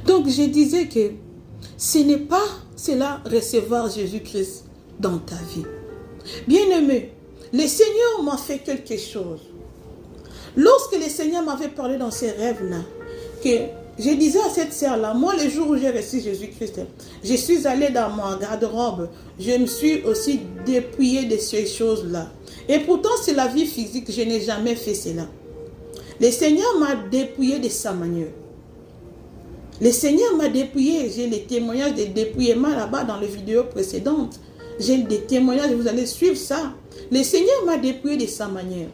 Donc je disais que ce n'est pas cela recevoir Jésus-Christ dans ta vie. Bien-aimé, le Seigneur m'a fait quelque chose. Lorsque le Seigneur m'avait parlé dans ces rêves-là, que je disais à cette sœur-là, moi le jour où j'ai reçu Jésus-Christ, je suis allée dans mon garde-robe, je me suis aussi dépouillée de ces choses-là. Et pourtant c'est la vie physique, je n'ai jamais fait cela. Le Seigneur m'a dépouillée de sa manière. Le Seigneur m'a dépouillé. J'ai les témoignages de dépouillement là-bas dans les vidéos précédentes. J'ai des témoignages, vous allez suivre ça. Le Seigneur m'a dépouillé de sa manière.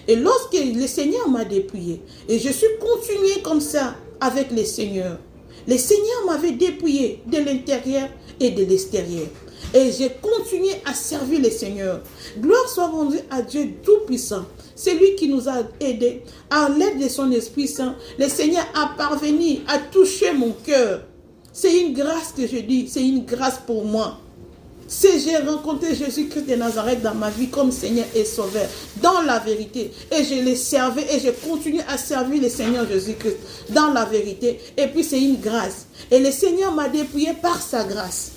Et lorsque le Seigneur m'a dépouillé, et je suis continué comme ça avec le Seigneur, le Seigneur m'avait dépouillé de l'intérieur et de l'extérieur. Et j'ai continué à servir le Seigneur. Gloire soit rendue à Dieu Tout-Puissant. C'est lui qui nous a aidés. À l'aide de son Esprit Saint, le Seigneur a parvenu à toucher mon cœur. C'est une grâce que je dis, c'est une grâce pour moi. Si j'ai rencontré Jésus-Christ de Nazareth dans ma vie comme Seigneur et Sauveur, dans la vérité, et je l'ai servi et je continue à servir le Seigneur Jésus-Christ dans la vérité, et puis c'est une grâce. Et le Seigneur m'a dépouillé par sa grâce.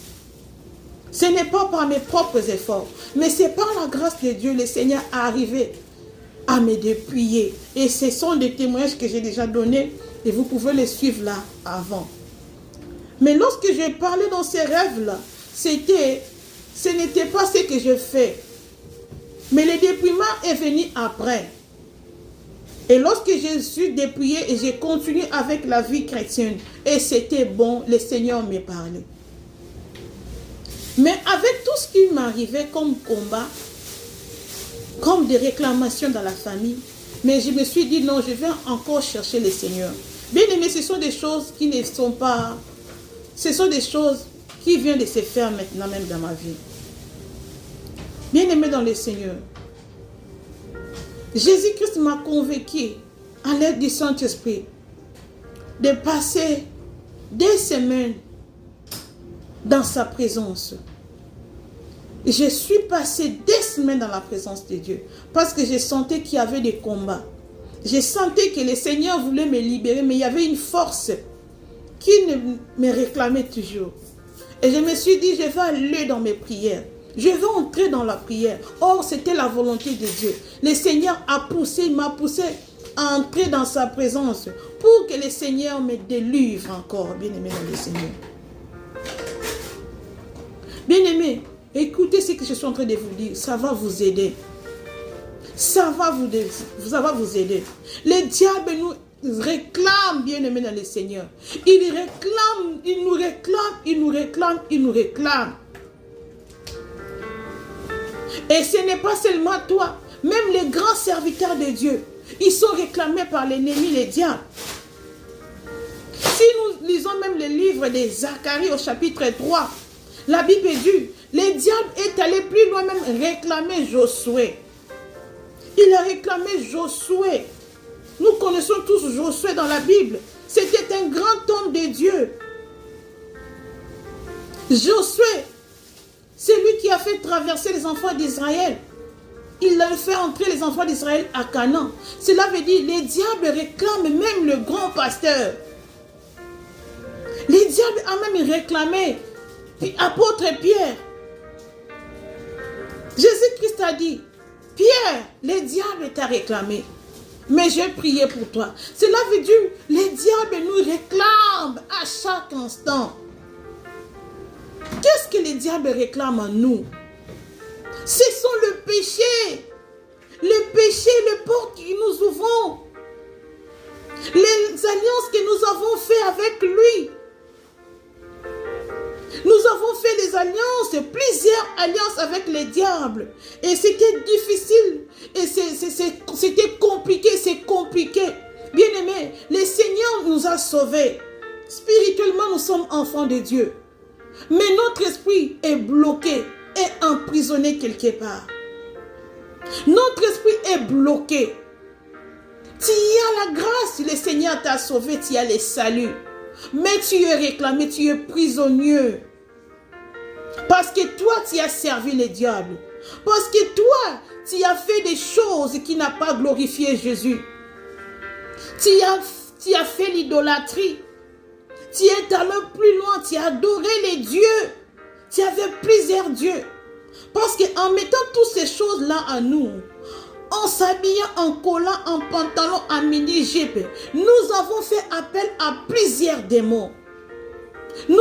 Ce n'est pas par mes propres efforts, mais c'est par la grâce de Dieu, le Seigneur est arrivé à me dépouiller. Et ce sont des témoignages que j'ai déjà donnés, et vous pouvez les suivre là avant. Mais lorsque j'ai parlé dans ces rêves-là, ce n'était pas ce que je fais. Mais le dépouillement est venu après. Et lorsque je suis dépouillé et j'ai continué avec la vie chrétienne, et c'était bon, le Seigneur me parlait. Mais avec tout ce qui m'arrivait comme combat, comme des réclamations dans la famille, mais je me suis dit non, je vais encore chercher le Seigneur. Bien aimé, ce sont des choses qui ne sont pas... Ce sont des choses qui viennent de se faire maintenant même dans ma vie. Bien aimé dans le Seigneur, Jésus-Christ m'a convaincu à l'aide du Saint-Esprit de passer des semaines dans sa présence. Je suis passé des semaines dans la présence de Dieu parce que je sentais qu'il y avait des combats. Je sentais que le Seigneur voulait me libérer, mais il y avait une force qui me réclamait toujours. Et je me suis dit, je vais aller dans mes prières. Je vais entrer dans la prière. Or, c'était la volonté de Dieu. Le Seigneur m'a poussé à entrer dans sa présence pour que le Seigneur me délivre encore. Bien-aimé dans le Seigneur. Bien-aimé, écoutez ce que je suis en train de vous dire. Ça va vous aider. Ça va vous aider. Le diable nous réclame, bien-aimé dans le Seigneur. Il nous réclame. Et ce n'est pas seulement toi. Même les grands serviteurs de Dieu, ils sont réclamés par l'ennemi, les diables. Si nous lisons même le livre de Zacharie au chapitre 3, la Bible dit, le diable est allé plus loin, même réclamer Josué. Il a réclamé Josué. Nous connaissons tous Josué dans la Bible. C'était un grand homme de Dieu. Josué, c'est lui qui a fait traverser les enfants d'Israël. Il a fait entrer les enfants d'Israël à Canaan. Cela veut dire, les diables réclament même le grand pasteur. Les diables ont même réclamé l'apôtre Pierre. Jésus-Christ a dit, Pierre, le diable t'a réclamé, mais j'ai prié pour toi. Cela veut dire, les diables nous réclament à chaque instant. Qu'est-ce que les diables réclament à nous? Ce sont le péché. Le péché, les portes que nous ouvrons. Les alliances que nous avons faites avec lui. Nous avons fait des alliances, plusieurs alliances avec les diables. Et c'était difficile. Et c'était compliqué, c'est compliqué. Bien-aimés, le Seigneur nous a sauvés. Spirituellement, nous sommes enfants de Dieu. Mais notre esprit est bloqué, est emprisonné quelque part. Notre esprit est bloqué. Tu as la grâce, le Seigneur t'a sauvé, tu as le salut. Mais tu es réclamé, tu es prisonnier. Parce que toi, tu as servi le diable. Parce que toi, tu as fait des choses qui n'ont pas glorifié Jésus. Tu as fait l'idolâtrie. Tu es allé plus loin, tu as adoré les dieux. Tu avais plusieurs dieux. Parce qu'en mettant toutes ces choses-là à nous, en s'habillant, en collant, en pantalon, en mini-jupe, nous avons fait appel à plusieurs démons. Nous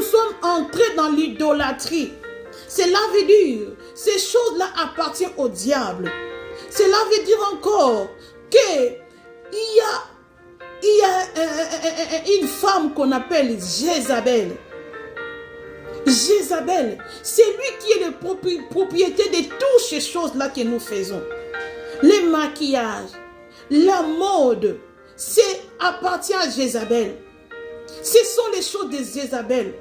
sommes entrés dans l'idolâtrie. Cela veut dire, ces choses-là appartiennent au diable. Cela veut dire encore qu'il y a une femme qu'on appelle Jézabel. Jézabel, c'est lui qui est le propriétaire de toutes ces choses-là que nous faisons. Les maquillages, la mode, c'est appartient à Jézabel. Ce sont les choses de Jézabel.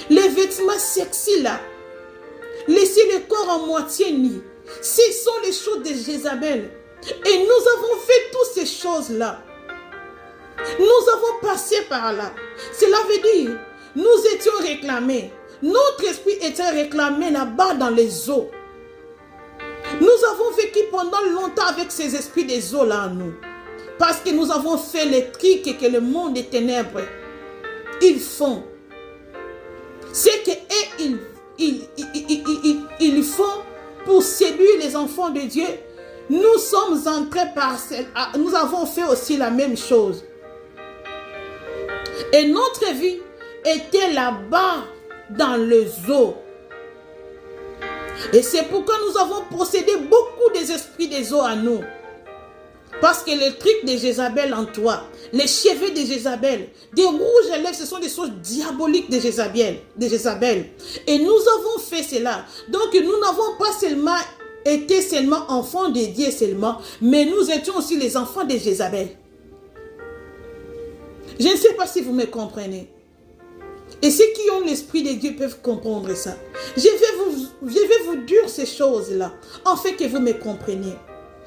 Les vêtements sexy là, laisser le corps en moitié nu, ce sont les choses de Jézabel. Et nous avons fait toutes ces choses-là. Nous avons passé par là. Cela veut dire, nous étions réclamés. Notre esprit était réclamé là-bas dans les eaux. Nous avons vécu pendant longtemps avec ces esprits des eaux là en nous. Parce que nous avons fait les trucs que le monde des ténèbres, ils font. C'est qu'ils font pour séduire les enfants de Dieu. Nous sommes entrés par nous avons fait aussi la même chose. Et notre vie était là-bas dans les eaux. Et c'est pourquoi nous avons possédé beaucoup des esprits des eaux à nous. Parce que les trucs de Jézabel en toi, les cheveux de Jézabel, des rouges à lèvres, ce sont des choses diaboliques de Jézabel. Et nous avons fait cela. Donc nous n'avons pas seulement été enfants de Dieu seulement, mais nous étions aussi les enfants de Jézabel. Je ne sais pas si vous me comprenez. Et ceux qui ont l'esprit de Dieu peuvent comprendre ça. Je vais vous dire ces choses-là, en fait que vous me compreniez.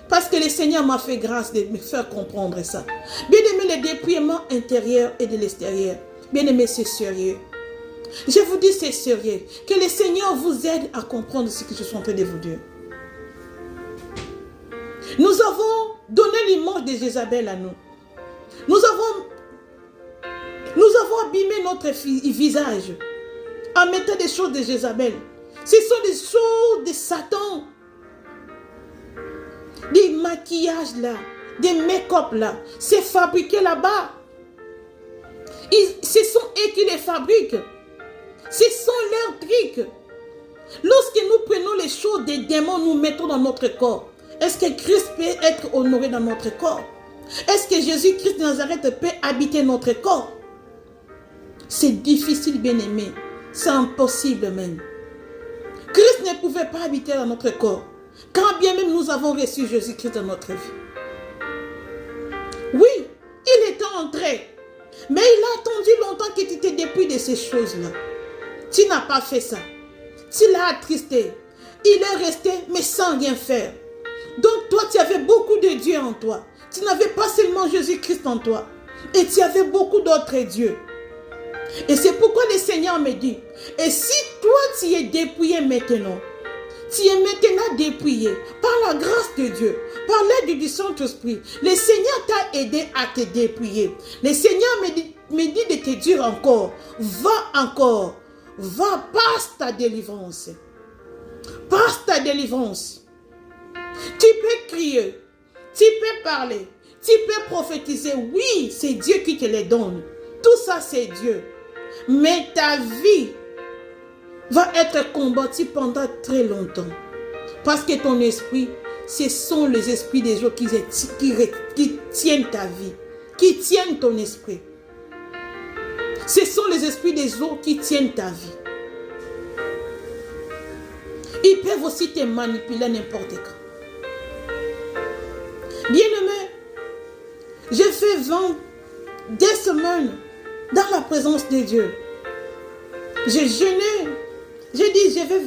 Parce que le Seigneur m'a fait grâce de me faire comprendre ça. Bien aimé, le dépouillement intérieur et de l'extérieur. Bien aimé, c'est sérieux. Je vous dis c'est sérieux. Que le Seigneur vous aide à comprendre ce que je suis en train de vous dire. Nous avons donné l'image de Jézabel à nous. Nous avons abîmé notre visage en mettant des choses de Jézabel. Ce sont des choses de Satan. Des maquillages là, des make-up là, c'est fabriqué là-bas. Ce sont eux qui les fabriquent. Ce sont leurs trucs. Lorsque nous prenons les choses des démons, nous mettons dans notre corps. Est-ce que Christ peut être honoré dans notre corps? Est-ce que Jésus-Christ de Nazareth peut habiter notre corps? C'est difficile, bien-aimé. C'est impossible même. Christ ne pouvait pas habiter dans notre corps. Quand bien même nous avons reçu Jésus-Christ dans notre vie. Oui, il était entré. Mais il a attendu longtemps que tu te dépouilles de ces choses-là. Tu n'as pas fait ça. Tu l'as attristé. Il est resté, mais sans rien faire. Donc toi, tu avais beaucoup de dieux en toi. Tu n'avais pas seulement Jésus-Christ en toi. Et tu avais beaucoup d'autres dieux. Et c'est pourquoi le Seigneur me dit, et si toi tu es dépouillé maintenant, tu es maintenant dépouillé par la grâce de Dieu, par l'aide du Saint-Esprit. Le Seigneur t'a aidé à te dépouiller. Le Seigneur me dit de te dire encore, va, passe ta délivrance. Passe ta délivrance. Tu peux crier, tu peux parler, tu peux prophétiser. Oui, c'est Dieu qui te les donne. Tout ça, c'est Dieu. Mais ta vie va être combattue pendant très longtemps. Parce que ton esprit, ce sont les esprits des gens qui tiennent ta vie, qui tiennent ton esprit. Ce sont les esprits des autres qui tiennent ta vie. Ils peuvent aussi te manipuler n'importe quand. Bien-aimé, j'ai fait 22 semaines dans la présence de Dieu. J'ai jeûné. J'ai dit, je vais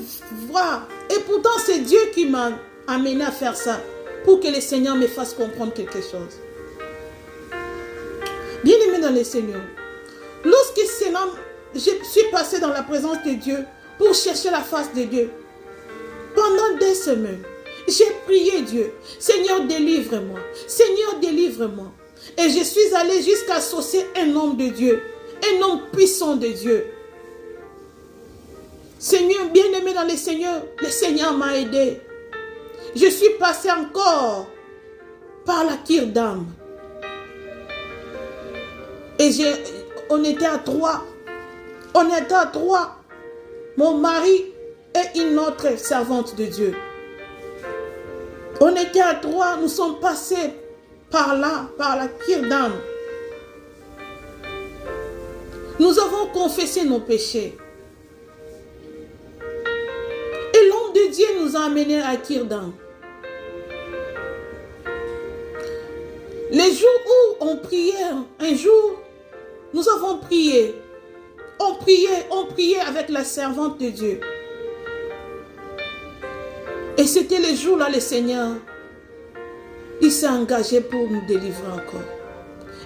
voir. Et pourtant, c'est Dieu qui m'a amené à faire ça. Pour que le Seigneur me fasse comprendre quelque chose. Bien-aimé dans le Seigneur. Lorsque je suis passé dans la présence de Dieu pour chercher la face de Dieu. Pendant 2 semaines, j'ai prié Dieu. Seigneur, délivre-moi. Seigneur, délivre-moi. Et je suis allé jusqu'à associer un homme de Dieu, un homme puissant de Dieu. Seigneur, bien-aimé dans le Seigneur m'a aidé. Je suis passé encore par la Kirdam. Et on était à 3. On était à 3. Mon mari et une autre servante de Dieu. On était à 3. Nous sommes passés par là, par la Kirdam. Nous avons confessé nos péchés. Et l'homme de Dieu nous a amenés à Kirdam. Les jours où on priait, un jour, nous avons prié. On priait avec la servante de Dieu. Et c'était le jour là, le Seigneur, il s'est engagé pour nous délivrer encore.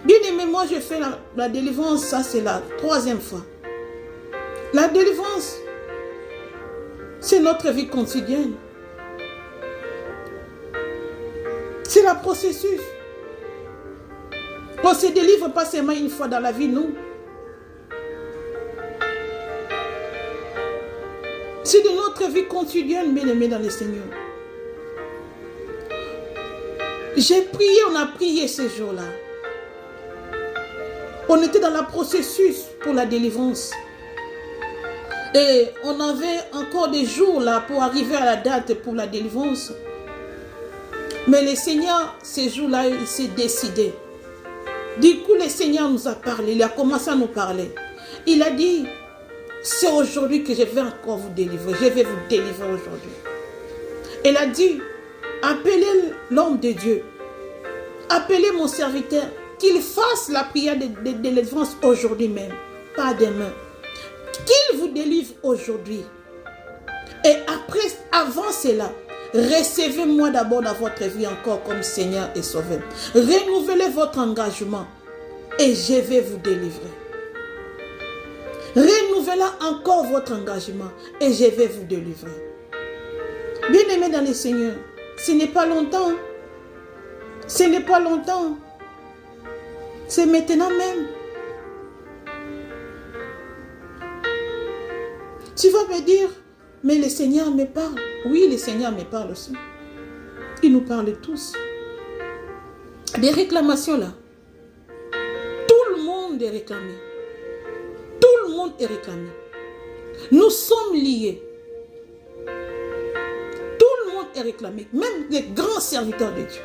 Bien aimé, moi je fais la délivrance, ça c'est la 3e fois. La délivrance, c'est notre vie quotidienne. C'est le processus. On ne se délivre pas seulement une fois dans la vie, nous. C'est de notre vie quotidienne, bien aimé dans le Seigneur. J'ai prié, on a prié ce jour-là. On était dans le processus pour la délivrance. Et on avait encore des jours là pour arriver à la date pour la délivrance. Mais le Seigneur, ces jours-là, il s'est décidé. Du coup, le Seigneur nous a parlé. Il a commencé à nous parler. Il a dit, c'est aujourd'hui que je vais encore vous délivrer. Je vais vous délivrer aujourd'hui. Il a dit, appelez l'homme de Dieu. Appelez mon serviteur. Qu'il fasse la prière de délivrance aujourd'hui même. Pas demain. Qu'il vous délivre aujourd'hui. Et après, avant cela, recevez-moi d'abord dans votre vie encore comme Seigneur et Sauveur. Renouvelez votre engagement et je vais vous délivrer. Renouvelez encore votre engagement et je vais vous délivrer. Bien-aimés dans le Seigneur, ce n'est pas longtemps. Ce n'est pas longtemps. C'est maintenant même. Tu vas me dire, mais le Seigneur me parle. Oui, le Seigneur me parle aussi. Il nous parle tous. Des réclamations là. Tout le monde est réclamé. Tout le monde est réclamé. Nous sommes liés. Tout le monde est réclamé. Même les grands serviteurs de Dieu.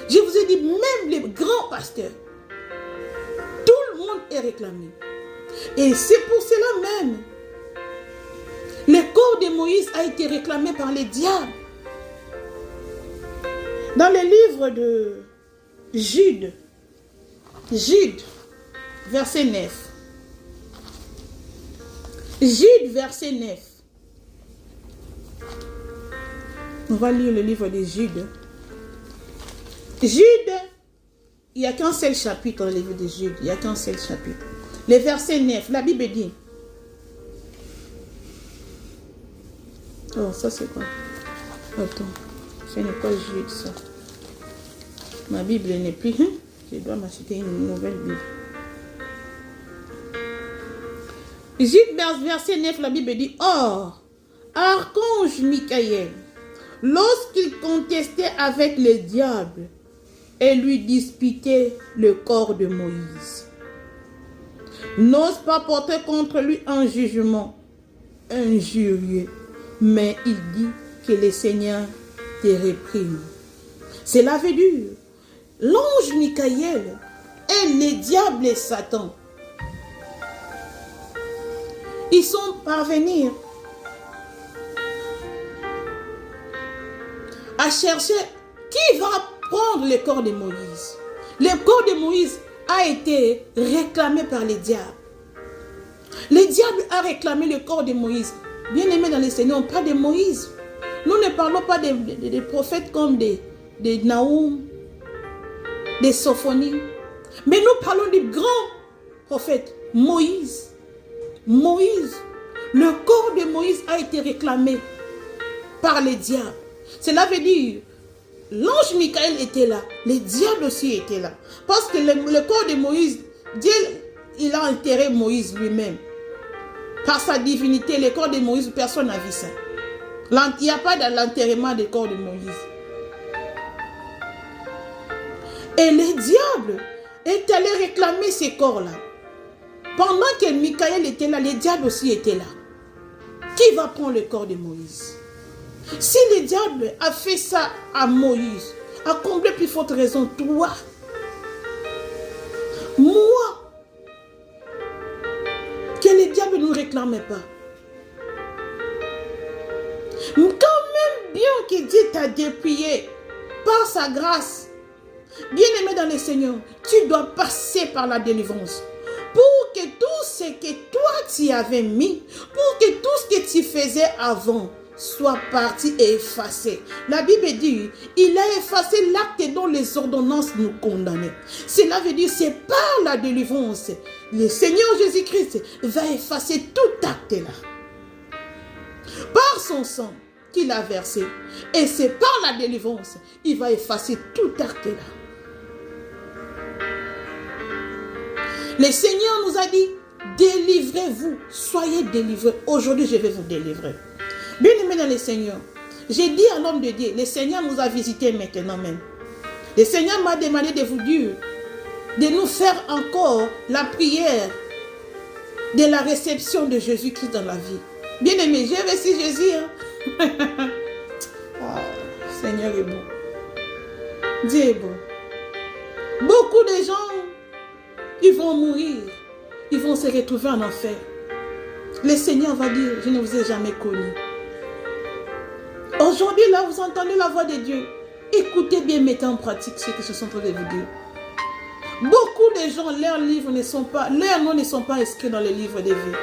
Je vous ai dit, même les grands pasteurs. Tout le monde est réclamé. Et c'est pour cela même. Le corps de Moïse a été réclamé par les diables. Dans le livre de Jude, verset 9. Jude, verset 9. On va lire le livre de Jude. Jude, il n'y a qu'un seul chapitre dans le livre de Jude. Il n'y a qu'un seul chapitre. Le verset 9, la Bible dit. Oh, ça c'est quoi? Attends, ce n'est pas Jude ça. Ma Bible n'est plus. Je dois m'acheter une nouvelle Bible. Jude, verset 9, la Bible dit. Or, archange Michael, lorsqu'il contestait avec le diable et lui disputait le corps de Moïse, n'ose pas porter contre lui un jugement injurieux, mais il dit que le Seigneur te réprime. Cela veut dire, l'ange Michael et le diable et Satan, ils sont parvenus à chercher qui va prendre le corps de Moïse. Le corps de Moïse a été réclamé par les diables. Le diable a réclamé le corps de Moïse. Bien aimé dans le Seigneur, on parle de Moïse. Nous ne parlons pas des prophètes comme des Naoum, des Sophonie. Mais nous parlons du grand prophète Moïse. Moïse. Le corps de Moïse a été réclamé par les diables. Cela veut dire, l'ange Michael était là, les diables aussi étaient là. Parce que le corps de Moïse, Dieu, il a enterré Moïse lui-même. Par sa divinité, le corps de Moïse, personne n'a vu ça. Il n'y a pas de l'enterrement du corps de Moïse. Et les diables est allé réclamer ces corps-là. Pendant que Michael était là, les diables aussi étaient là. Qui va prendre le corps de Moïse? Si le diable a fait ça à Moïse, à combien plus forte raison, toi, moi, que les diables ne nous réclament pas. Quand même bien que Dieu t'a dépouillé par sa grâce, bien aimé dans le Seigneur, tu dois passer par la délivrance. Pour que tout ce que toi tu avais mis, pour que tout ce que tu faisais avant soit parti et effacé. La Bible dit, il a effacé l'acte dont les ordonnances nous condamnaient. Cela veut dire, c'est par la délivrance. Le Seigneur Jésus-Christ va effacer tout acte là. Par son sang qu'il a versé. Et c'est par la délivrance, il va effacer tout acte là. Le Seigneur nous a dit, délivrez-vous, soyez délivrés. Aujourd'hui, je vais vous délivrer. Bien aimé dans le Seigneur, j'ai dit à l'homme de Dieu, le Seigneur nous a visités maintenant même. Le Seigneur m'a demandé de vous dire, de nous faire encore la prière de la réception de Jésus-Christ dans la vie. Bien aimé, j'ai reçu Jésus. Hein? Oh, Seigneur est bon. Dieu est bon. Beaucoup de gens, ils vont mourir. Ils vont se retrouver en enfer. Le Seigneur va dire, je ne vous ai jamais connu. Aujourd'hui, là, vous entendez la voix de Dieu. Écoutez bien, mettez en pratique ce que je suis en train de vous dire. Beaucoup de gens, leurs noms ne sont pas inscrits dans les livres de vie.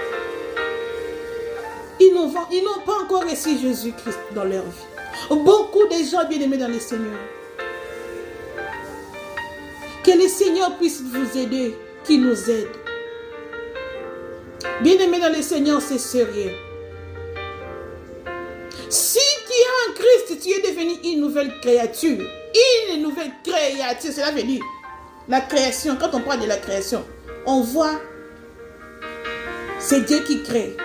Ils n'ont pas encore reçu Jésus-Christ dans leur vie. Beaucoup de gens bien-aimés dans le Seigneur. Que le Seigneur puisse vous aider, qu'il nous aide. Bien-aimés dans le Seigneur, c'est sérieux. Si tu es en Christ, tu es devenu une nouvelle créature. Une nouvelle créature, cela veut dire la création. Quand on parle de la création, on voit, c'est Dieu qui crée.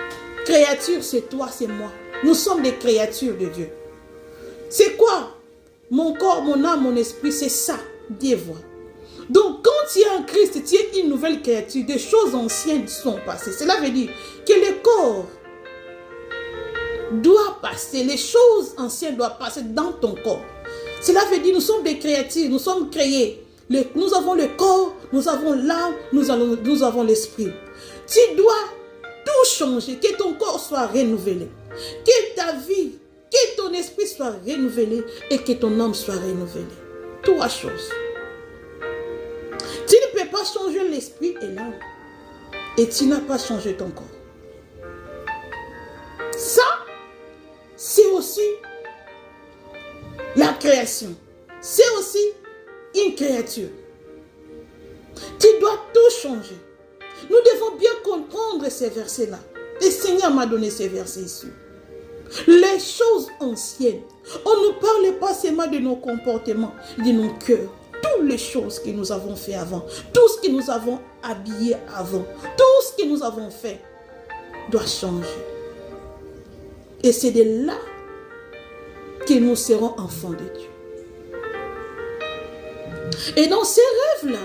Créature, c'est toi, c'est moi. Nous sommes des créatures de Dieu. C'est quoi? Mon corps, mon âme, mon esprit, c'est ça, Dieu voit. Donc, quand tu es en Christ, tu es une nouvelle créature. Des choses anciennes sont passées. Cela veut dire que le corps doit passer. Les choses anciennes doivent passer dans ton corps. Cela veut dire que nous sommes des créatures. Nous sommes créés. Nous avons le corps, nous avons l'âme, nous avons l'esprit. Tu dois tout changer. Que ton corps soit renouvelé. Que ta vie, que ton esprit soit renouvelé. Et que ton âme soit renouvelée. Trois choses. Tu ne peux pas changer l'esprit et l'âme. Et tu n'as pas changé ton corps. Ça, c'est aussi la création. C'est aussi une créature. Tu dois tout changer. Nous devons bien comprendre ces versets-là. Le Seigneur m'a donné ces versets ici. Les choses anciennes. On ne parle pas seulement de nos comportements, de nos cœurs. Toutes les choses que nous avons fait avant, tout ce que nous avons habillé avant, tout ce que nous avons fait doit changer. Et c'est de là que nous serons enfants de Dieu. Et dans ces rêves-là,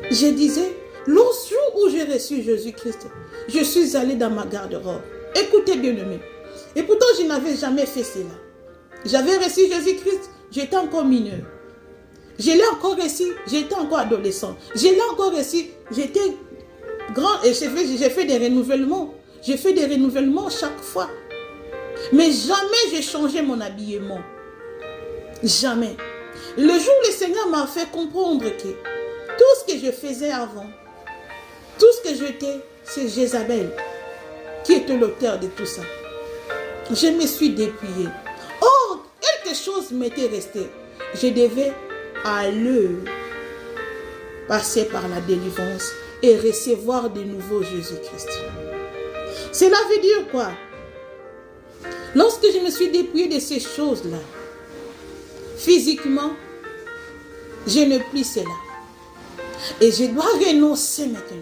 je disais, le jour où j'ai reçu Jésus-Christ, je suis allé dans ma garde-robe. Écoutez bien aimé. Et pourtant, je n'avais jamais fait cela. J'avais reçu Jésus-Christ, j'étais encore mineur. Je l'ai encore reçu, j'étais encore adolescent. Je l'ai encore reçu, j'étais grand et j'ai fait des renouvellements. J'ai fait des renouvellements chaque fois. Mais jamais j'ai changé mon habillement. Jamais. Le jour où le Seigneur m'a fait comprendre que tout ce que je faisais avant, tout ce que j'étais, c'est Jézabel qui était l'auteur de tout ça. Je me suis dépouillée. Or, quelque chose m'était resté. Je devais aller passer par la délivrance et recevoir de nouveau Jésus-Christ. Cela veut dire quoi? Lorsque je me suis dépouillée de ces choses-là, Physiquement, je ne plus cela. Et je dois renoncer maintenant.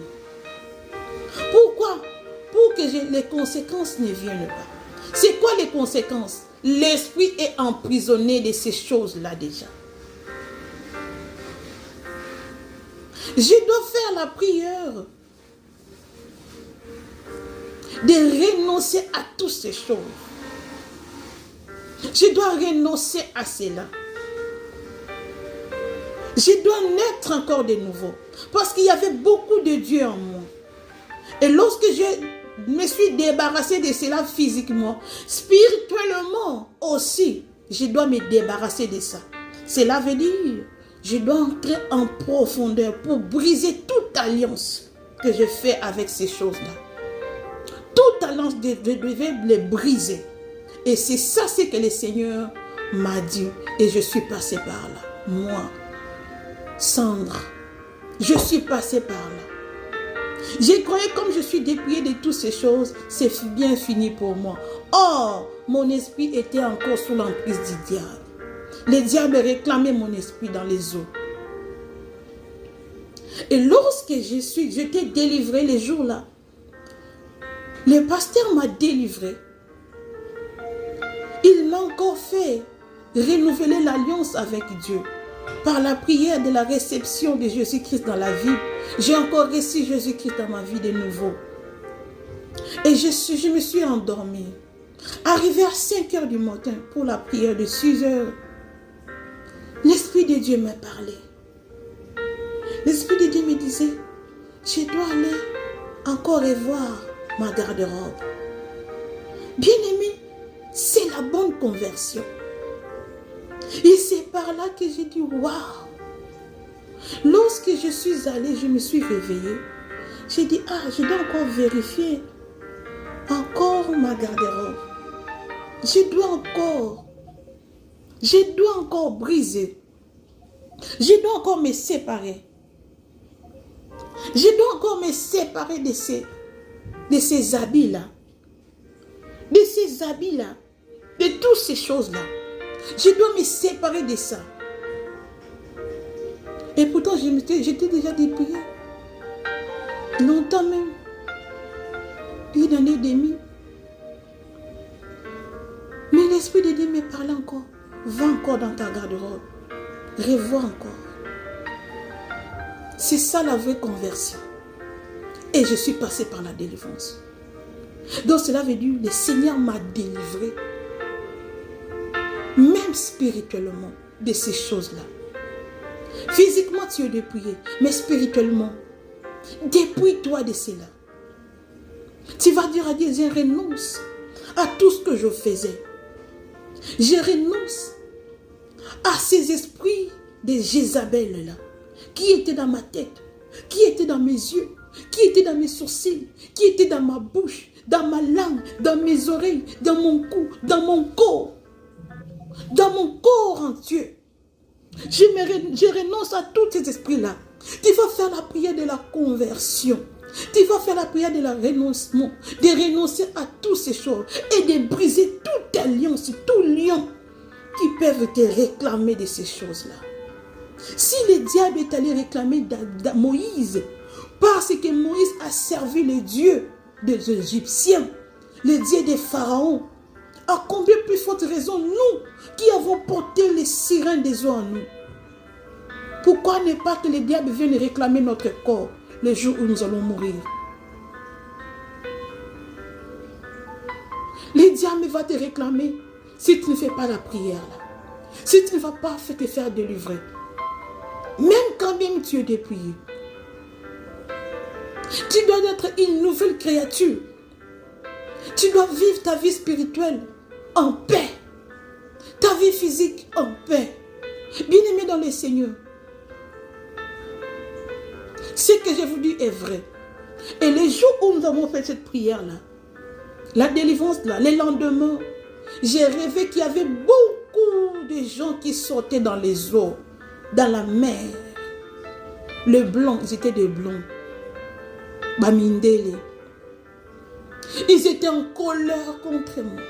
Pourquoi? Pour que les conséquences ne viennent pas. C'est quoi les conséquences? L'esprit est emprisonné de ces choses-là déjà. Je dois faire la prière de renoncer à toutes ces choses. Je dois renoncer à cela. Je dois naître encore de nouveau. Parce qu'il y avait beaucoup de Dieu en moi. Et lorsque je me suis débarrassé de cela physiquement, spirituellement aussi, je dois me débarrasser de ça. Cela veut dire, je dois entrer en profondeur pour briser toute alliance que je fais avec ces choses-là. Toute alliance, je devais les briser. Et c'est ça ce que le Seigneur m'a dit. Et je suis passé par là. Moi, Sandra, je suis passé par là. J'ai cru comme je suis dépouillée de toutes ces choses, c'est bien fini pour moi. Or, mon esprit était encore sous l'emprise du diable. Le diable réclamait mon esprit dans les eaux. Et lorsque j'étais délivrée les jours-là, le pasteur m'a délivré. Il m'a encore fait renouveler l'alliance avec Dieu. Par la prière de la réception de Jésus-Christ dans la vie, j'ai encore reçu Jésus-Christ dans ma vie de nouveau. Et je me suis endormie. Arrivé à 5 heures du matin pour la prière de 6 heures, l'Esprit de Dieu m'a parlé. L'Esprit de Dieu me disait, je dois aller encore revoir ma garde-robe. Bien-aimé, c'est la bonne conversion. Et c'est par là que j'ai dit, waouh! Lorsque je suis allée, je me suis réveillée. J'ai dit, je dois encore vérifier encore ma garde-robe. Je dois encore briser. Je dois encore me séparer. Je dois encore me séparer de ces habits-là. De ces habits-là. De toutes ces choses-là. Je dois me séparer de ça. Et pourtant, j'étais déjà dépouillée. Longtemps même. 1 année et demie. Mais l'Esprit de Dieu me parlait encore. Va encore dans ta garde-robe. Revois encore. C'est ça la vraie conversion. Et je suis passée par la délivrance. Donc cela veut dire le Seigneur m'a délivré. Même spirituellement, de ces choses-là. Physiquement, tu es dépouillé, mais spirituellement, dépouille-toi de cela. Tu vas dire à Dieu, je renonce à tout ce que je faisais. Je renonce à ces esprits de Jézabel-là, qui étaient dans ma tête, qui étaient dans mes yeux, qui étaient dans mes sourcils, qui étaient dans ma bouche, dans ma langue, dans mes oreilles, dans mon cou, dans mon corps. Dans mon corps entier, je renonce à tous ces esprits-là. Tu vas faire la prière de la conversion. Tu vas faire la prière de la renoncement, de renoncer à toutes ces choses et de briser toute alliance, tout lion qui peuvent te réclamer de ces choses-là. Si le diable est allé réclamer Moïse, parce que Moïse a servi le Dieu des Égyptiens, le Dieu des Pharaons, à combien plus forte raison, nous qui avons porté les sirènes des eaux en nous. Pourquoi ne pas que le diable vienne réclamer notre corps le jour où nous allons mourir? Le diable va te réclamer si tu ne fais pas la prière là. Si tu ne vas pas te faire délivrer. Même quand même tu es dépouillé. Tu dois être une nouvelle créature. Tu dois vivre ta vie spirituelle en paix. Ta vie physique en paix. Bien-aimé dans le Seigneur. Ce que je vous dis est vrai. Et les jours où nous avons fait cette prière-là, la délivrance là, les lendemains, j'ai rêvé qu'il y avait beaucoup de gens qui sortaient dans les eaux, dans la mer. Les blancs, ils étaient des blonds. Bamindele. Ils étaient en colère contre moi.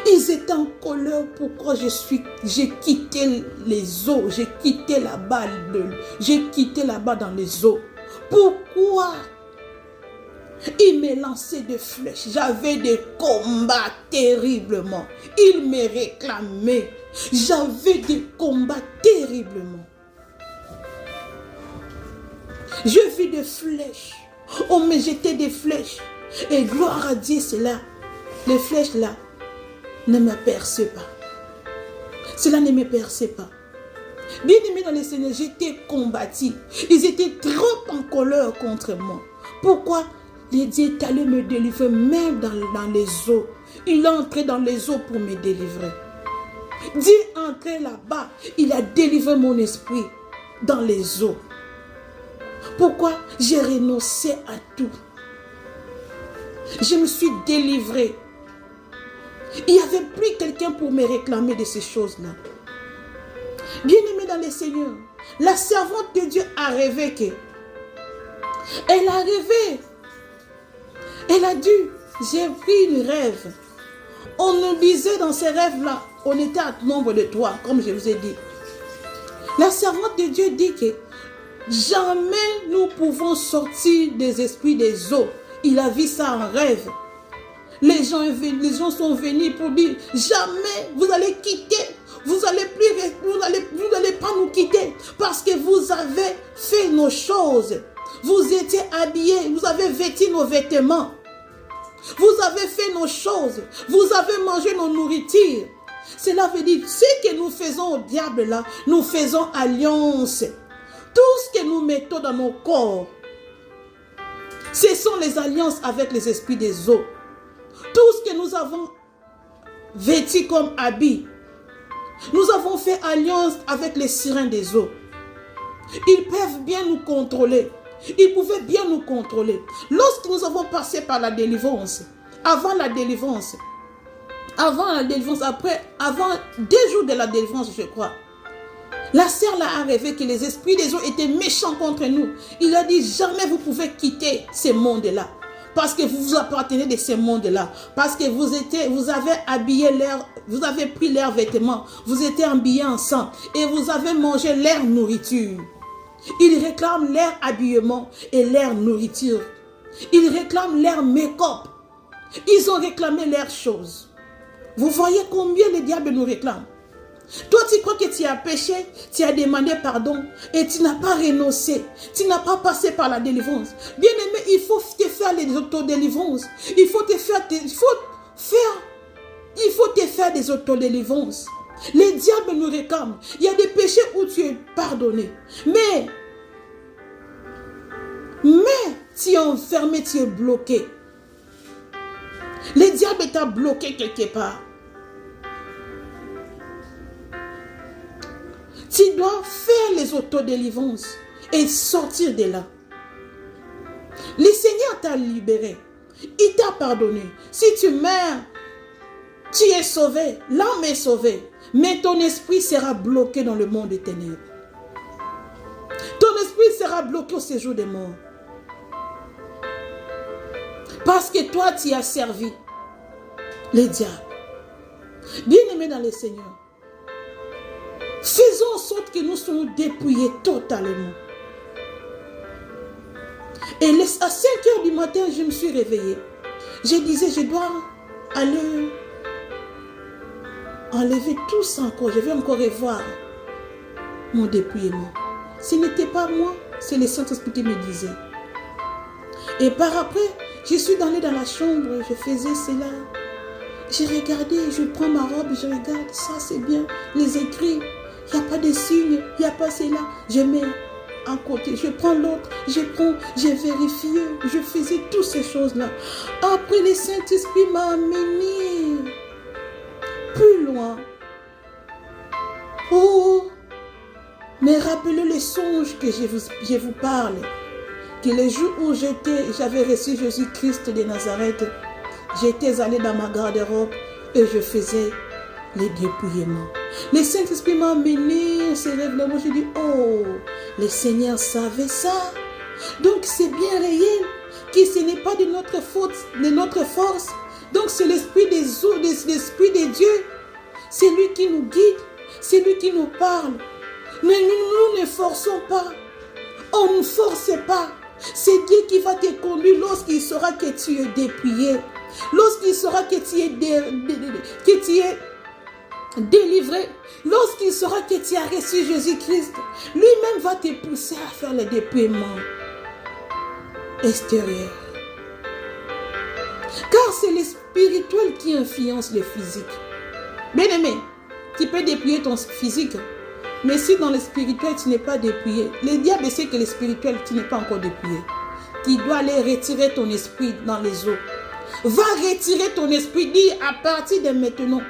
Ils étaient en colère. Pourquoi j'ai quitté les eaux, j'ai quitté là-bas dans les eaux. Pourquoi ils me lançaient des flèches? J'avais des combats terriblement. Ils me réclamaient. J'avais des combats terriblement. Je vis des flèches. On me jetait des flèches. Et gloire à Dieu, cela. Les flèches là ne me perçaient pas. Cela ne me perçait pas. Bien aimé dans le Seigneur, j'étais combattu. Ils étaient trop en colère contre moi. Pourquoi? Les dieux allaient me délivrer même dans les eaux. Il est entré dans les eaux pour me délivrer. Dieu est entré là-bas. Il a délivré mon esprit dans les eaux. Pourquoi? J'ai renoncé à tout. Je me suis délivré. Il n'y avait plus quelqu'un pour me réclamer de ces choses-là. Bien-aimé dans le Seigneur, la servante de Dieu a rêvé que. Elle a rêvé. Elle a dit, j'ai pris le rêve. On nous disait dans ces rêves-là, on était à nombre de trois, comme je vous ai dit. La servante de Dieu dit que jamais nous pouvons sortir des esprits des eaux. Il a vu ça en rêve. Les gens sont venus pour dire, jamais vous allez quitter, vous n'allez pas nous quitter, parce que vous avez fait nos choses. Vous étiez habillés, vous avez vêtu nos vêtements. Vous avez fait nos choses, vous avez mangé nos nourritures. Cela veut dire, ce que nous faisons au diable là, nous faisons alliance. Tout ce que nous mettons dans nos corps, ce sont les alliances avec les esprits des eaux. Tout ce que nous avons vêtu comme habit, nous avons fait alliance avec les sirènes des eaux. Ils peuvent bien nous contrôler. Ils pouvaient bien nous contrôler. Lorsque nous avons passé par la délivrance, avant 2 jours de la délivrance, je crois, la sœur l'a rêvé que les esprits des eaux étaient méchants contre nous. Il a dit, jamais vous pouvez quitter ces mondes-là. Parce que vous appartenez de ces mondes-là. Parce que vous avez pris leurs vêtements. Vous étiez habillés ensemble. Et vous avez mangé leur nourriture. Ils réclament leur habillement et leur nourriture. Ils réclament leur make-up. Ils ont réclamé leurs choses. Vous voyez combien le diable nous réclame. Toi, tu crois que tu as péché, tu as demandé pardon et tu n'as pas renoncé. Tu n'as pas passé par la délivrance. Bien aimé, il faut te faire les autodélivrances. Il faut te faire des autodélivrances. Les diables nous réclament. Il y a des péchés où tu es pardonné. Mais tu es enfermé, tu es bloqué. Le diable t'a bloqué quelque part. Tu dois faire les autodélivrances et sortir de là. Le Seigneur t'a libéré. Il t'a pardonné. Si tu meurs, tu es sauvé. L'âme est sauvée. Mais ton esprit sera bloqué dans le monde des ténèbres. Ton esprit sera bloqué au séjour des morts. Parce que toi, tu as servi les diables. Bien-aimés dans le Seigneur, faisons en sorte que nous soyons dépouillés totalement. Et à 5 heures du matin, je me suis réveillée. Je disais, je dois aller enlever tout ça encore. Je vais encore revoir mon dépouillement. Ce n'était pas moi, c'est le Saint-Esprit qui me disait. Et par après, je suis allée dans la chambre, je faisais cela. J'ai regardé, je prends ma robe, je regarde, ça c'est bien, les écrits. Il n'y a pas de signe, il n'y a pas cela. Je mets à côté, je prends l'autre, j'ai vérifié, je faisais toutes ces choses-là. Après, le Saint-Esprit m'a amené plus loin. Oh, mais rappelez les songes que je vous parle. Que le jour où j'avais reçu Jésus-Christ de Nazareth, j'étais allée dans ma garde-robe et je faisais les dépouillements. Le Saint-Esprit m'a amené à ce rêve-là. Moi, j'ai dit, oh, le Seigneur savait ça. Donc, c'est bien réel que ce n'est pas de notre faute, de notre force, Donc c'est l'esprit des eaux, l'esprit de Dieu. C'est lui qui nous guide, c'est lui qui nous parle. Mais nous ne forçons pas. On ne force pas. C'est Dieu qui va te conduire lorsqu'il saura que tu es dépouillé. Lorsqu'il saura que tu es, délivré. Lorsqu'il saura que tu as reçu Jésus-Christ. Lui-même va te pousser à faire le dépouillement extérieur. Car c'est le spirituel qui influence le physique. Bien-aimé, tu peux dépouiller ton physique. Mais si dans le spirituel, tu n'es pas dépouillé, le diable sait que le spirituel, tu n'es pas encore dépouillé. Tu dois aller retirer ton esprit dans les eaux. Va retirer ton esprit. Dis à partir de maintenant,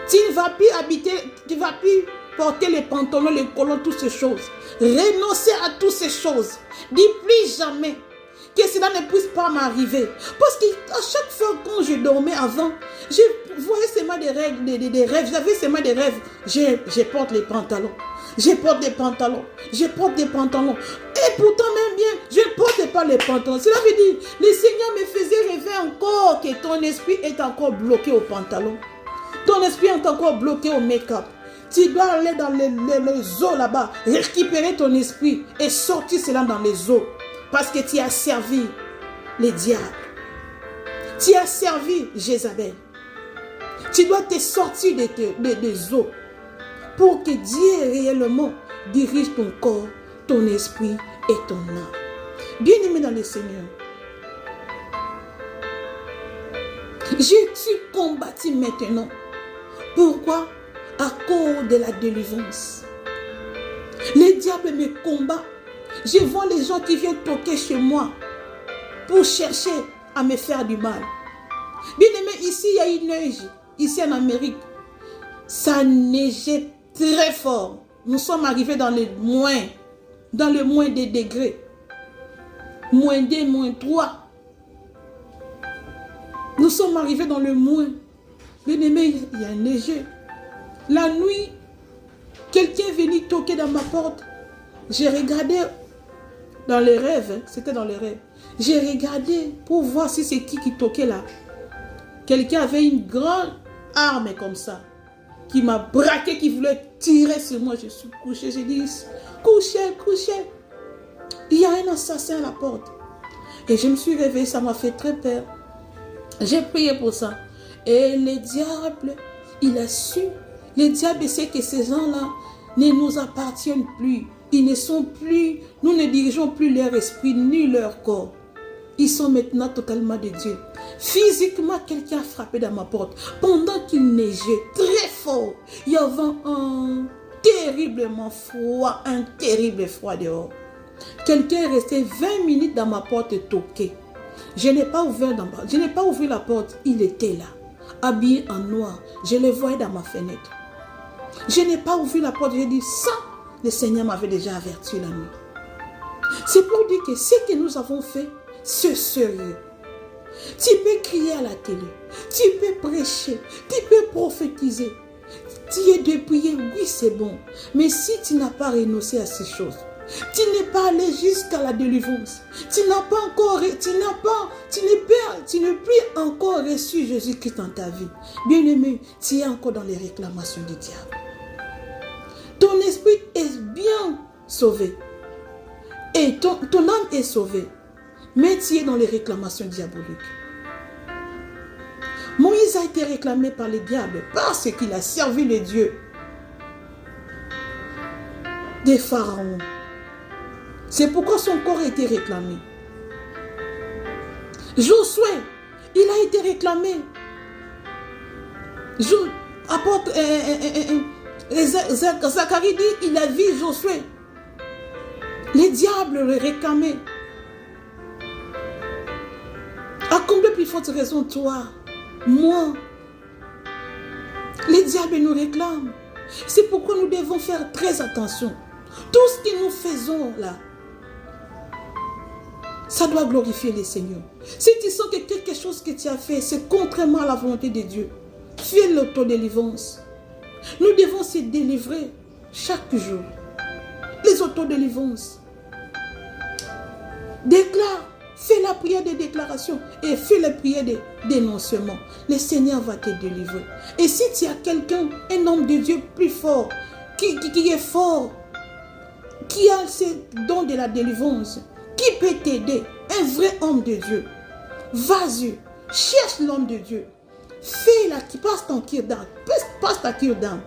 tu ne vas plus habiter, tu ne vas plus porter les pantalons, les collants, toutes ces choses. Renoncer à toutes ces choses. Dis plus jamais que cela ne puisse pas m'arriver. Parce qu'à chaque fois quand je dormais avant, je voyais seulement des rêves. J'avais seulement des rêves. Je porte les pantalons. Je porte des pantalons. Je porte des pantalons. Et pourtant même bien, je ne porte pas les pantalons. Cela veut dire, le Seigneur me faisait rêver encore que ton esprit est encore bloqué au pantalon. Ton esprit est encore bloqué au make-up. Tu dois aller dans les eaux là-bas, récupérer ton esprit et sortir cela dans les eaux. Parce que tu as servi les diables. Tu as servi Jézabel. Tu dois te sortir des eaux pour que Dieu réellement dirige ton corps, ton esprit et ton âme. Bien-aimé dans le Seigneur, je suis combattu maintenant. Pourquoi? À cause de la délivrance. Le diable me combat. Je vois les gens qui viennent toquer chez moi pour chercher à me faire du mal. Bien aimé, ici il y a une neige. Ici en Amérique, ça neigeait très fort. Nous sommes arrivés dans le moins des degrés. Moins 2, moins 3. Nous sommes arrivés dans le moins. Bien aimé, il y a neigé. La nuit, quelqu'un est venu toquer dans ma porte. J'ai regardé dans les rêves, c'était dans les rêves. J'ai regardé pour voir si c'est qui toquait là. Quelqu'un avait une grande arme comme ça, qui m'a braqué, qui voulait tirer sur moi. Je suis couché, j'ai dit, couchez, couchez. Il y a un assassin à la porte. Et je me suis réveillée, ça m'a fait très peur. J'ai prié pour ça. Et le diable, il a su. Le diable sait que ces gens-là ne nous appartiennent plus. Ils ne sont plus, nous ne dirigeons plus leur esprit ni leur corps. Ils sont maintenant totalement de Dieu. Physiquement, quelqu'un a frappé dans ma porte. Pendant qu'il neigeait très fort, il y avait un terrible froid dehors. Quelqu'un est resté 20 minutes dans ma porte et toqué. Je n'ai pas ouvert la porte, il était là, habillé en noir. Je le voyais dans ma fenêtre. Je n'ai pas ouvert la porte, j'ai dit ça. Le Seigneur m'avait déjà averti la nuit. C'est pour dire que ce que nous avons fait, c'est sérieux. Tu peux crier à la télé, tu peux prêcher, tu peux prophétiser. Tu es dépouillé, oui c'est bon. Mais si tu n'as pas renoncé à ces choses, tu n'es pas allé jusqu'à la délivrance, tu n'as pas encore, tu n'es plus encore reçu Jésus-Christ dans ta vie. Bien-aimé, tu es encore dans les réclamations du diable. Ton esprit est bien sauvé. Et ton âme est sauvée. Mais tu es dans les réclamations diaboliques. Moïse a été réclamé par le diable parce qu'il a servi les dieux des pharaons. C'est pourquoi son corps a été réclamé. Josué, il a été réclamé. Zacharie dit, il a vu Josué. Les diables le réclamaient. À combien plus forte raison, toi, moi, les diables nous réclament. C'est pourquoi nous devons faire très attention. Tout ce que nous faisons là, ça doit glorifier le Seigneur. Si tu sens que quelque chose que tu as fait, c'est contrairement à la volonté de Dieu, fais l'autodélivrance. Nous devons se délivrer chaque jour. Les autodélivrances. Déclare, Fais la prière de déclaration et fais la prière de dénoncement. Le Seigneur va te délivrer. Et si tu as quelqu'un, un homme de Dieu plus fort, qui est fort, qui a ce don de la délivrance, qui peut t'aider, un vrai homme de Dieu, vas-y, cherche l'homme de Dieu. Fais-la, passe ton cure d'âme, passe ta cure d'âme,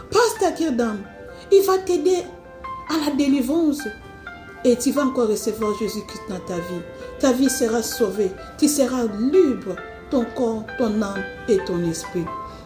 passe ta cure d'âme. Il va t'aider à la délivrance. Et tu vas encore recevoir Jésus-Christ dans ta vie. Ta vie sera sauvée. Tu seras libre, ton corps, ton âme et ton esprit.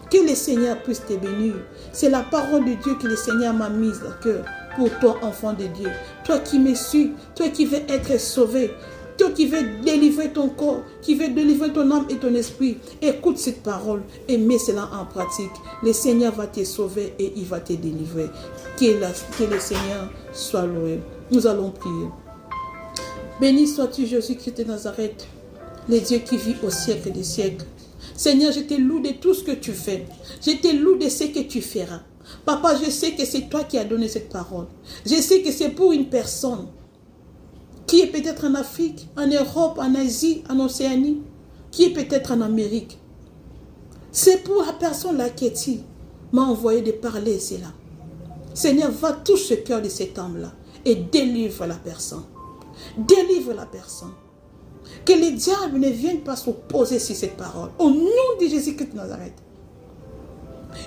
Que le Seigneur puisse te bénir. C'est la parole de Dieu que le Seigneur m'a mise à cœur pour toi, enfant de Dieu. Toi qui me suis, toi qui veux être sauvé, toi qui veux délivrer ton corps, qui veux délivrer ton âme et ton esprit, écoute cette parole et mets cela en pratique. Le Seigneur va te sauver et il va te délivrer. Que le Seigneur soit loué. Nous allons prier. Béni sois-tu Jésus-Christ de Nazareth, le Dieu qui vit au siècle des siècles. Seigneur, je te loue de tout ce que tu fais. Je te loue de ce que tu feras. Papa, je sais que c'est toi qui as donné cette parole. Je sais que c'est pour une personne qui est peut-être en Afrique, en Europe, en Asie, en Océanie, qui est peut-être en Amérique. C'est pour la personne là qui m'a envoyé de parler cela. Seigneur, va toucher le cœur de cet homme-là et délivre la personne. Délivre la personne. Que les diables ne viennent pas s'opposer sur cette parole. Au nom de Jésus-Christ de Nazareth.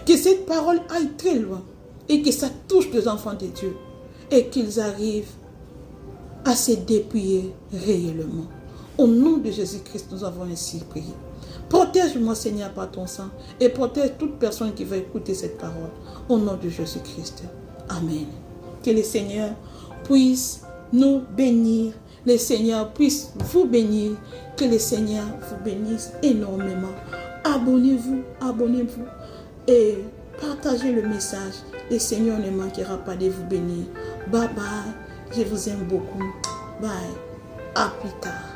Que cette parole aille très loin et que ça touche les enfants de Dieu et qu'ils arrivent à se dépouiller réellement. Au nom de Jésus-Christ, nous avons ainsi prié. Protège-moi, Seigneur, par ton sang et protège toute personne qui va écouter cette parole. Au nom de Jésus-Christ. Amen. Que le Seigneur puisse nous bénir. Le Seigneur puisse vous bénir. Que le Seigneur vous bénisse énormément. Abonnez-vous, abonnez-vous et partagez le message. Le Seigneur ne manquera pas de vous bénir. Bye bye. Je vous aime beaucoup. Bye. À plus tard.